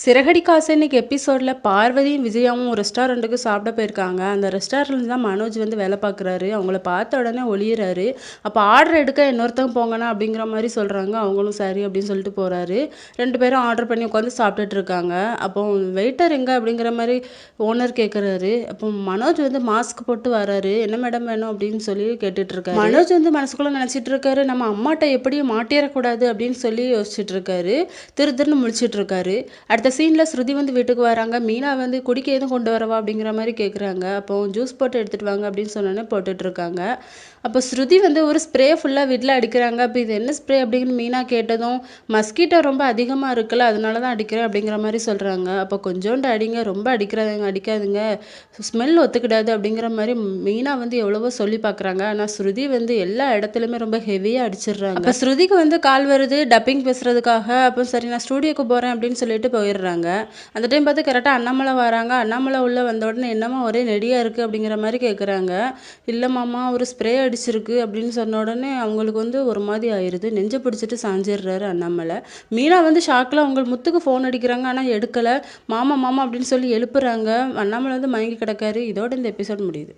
சிறகடிக்க ஆசை இன்னைக்கு எபிசோடில் பார்வதியும் விஜயாவும் ஒரு ரெஸ்டாரண்ட்டுக்கு சாப்பிட போயிருக்காங்க. அந்த ரெஸ்டாரண்ட்டில் தான் மனோஜ் வந்து வேலை பார்க்குறாரு. அவங்கள பார்த்த உடனே ஒளியிறாரு. அப்போ ஆர்டர் எடுக்க இன்னொருத்தவங்க போங்கண்ணா அப்படிங்கிற மாதிரி சொல்கிறாங்க. அவங்களும் சரி அப்படின்னு சொல்லிட்டு போகிறாரு. 2 பேரும் ஆர்டர் பண்ணி உட்காந்து சாப்பிட்டுட்டு இருக்காங்க. அப்போ வெயிட்டர் எங்கே அப்படிங்கிற மாதிரி ஓனர் கேட்குறாரு. அப்போ மனோஜ் வந்து மாஸ்க் போட்டு வராரு. என்ன மேடம் வேணும் அப்படின்னு சொல்லி கேட்டுட்டு இருக்காரு. மனோஜ் வந்து மனசுக்குள்ளே நினச்சிட்டு இருக்காரு, நம்ம அம்மாட்ட எப்படியும் மாட்டிடக்கூடாது அப்படின்னு சொல்லி யோசிச்சுட்டு இருக்காரு. திருன்னு முழிச்சிட்டு இருக்காரு. அடுத்த சீனில் ஸ்ருதி வந்து வீட்டுக்கு வராங்க. மீனா வந்து குடிக்க எதுவும் கொண்டு வரவா அப்படிங்கிற மாதிரி கேட்குறாங்க. அப்போ ஜூஸ் போட்டு எடுத்துகிட்டு வாங்க அப்படின்னு சொன்னோன்னே போட்டுட்ருக்காங்க. அப்போ ஸ்ருதி வந்து ஒரு ஸ்ப்ரே ஃபுல்லாக வீட்டில் அடிக்கிறாங்க. அப்போ இது என்ன ஸ்ப்ரே அப்படின்னு மீனா கேட்டதும், மஸ்கிட்டோ ரொம்ப அதிகமாக இருக்குல்ல, அதனால தான் அடிக்கிறேன் அப்படிங்கிற மாதிரி சொல்கிறாங்க. அப்போ கொஞ்சோண்டு அடிங்க, ரொம்ப அடிக்காதுங்க, ஸ்மெல் ஒத்துக்கிடாது அப்படிங்கிற மாதிரி மீனா வந்து எவ்வளவோ சொல்லி பார்க்குறாங்க. ஆனால் ஸ்ருதி வந்து எல்லா இடத்துலையுமே ரொம்ப ஹெவியாக அடிச்சிடுறாங்க. அப்போ ஸ்ருதிக்கு வந்து கால் வருது டப்பிங் பேசுகிறதுக்காக. அப்போ சரி நான் ஸ்டூடியோக்கு போகிறேன் அப்படின்னு சொல்லிட்டு போயிடுறாங்க. அந்த டைம் பார்த்து கரெக்டாக அண்ணாமலை வராங்க. அண்ணாமலை உள்ளே வந்த உடனே என்னம்மா ஒரே நெடியாக இருக்குது அப்படிங்கிற மாதிரி கேட்குறாங்க. இல்லை மாமா ஒரு ஸ்ப்ரே அடிச்சிருக்கு அப்படின்னு சொன்ன உடனே அவங்களுக்கு வந்து ஒரு மாதிரி ஆயிடுது. நெஞ்சை பிடிச்சிட்டு சாஞ்சிடுறாரு அண்ணாமலை. மீனா வந்து ஷாக்கில் அவங்க முத்துக்கு ஃபோன் அடிக்கிறாங்க. ஆனால் எடுக்கலை. மாமா மாமா அப்படின்னு சொல்லி எழுப்புறாங்க. அண்ணாமலை வந்து மயங்கி கிடக்காரு. இதோட இந்த எபிசோட் முடியுது.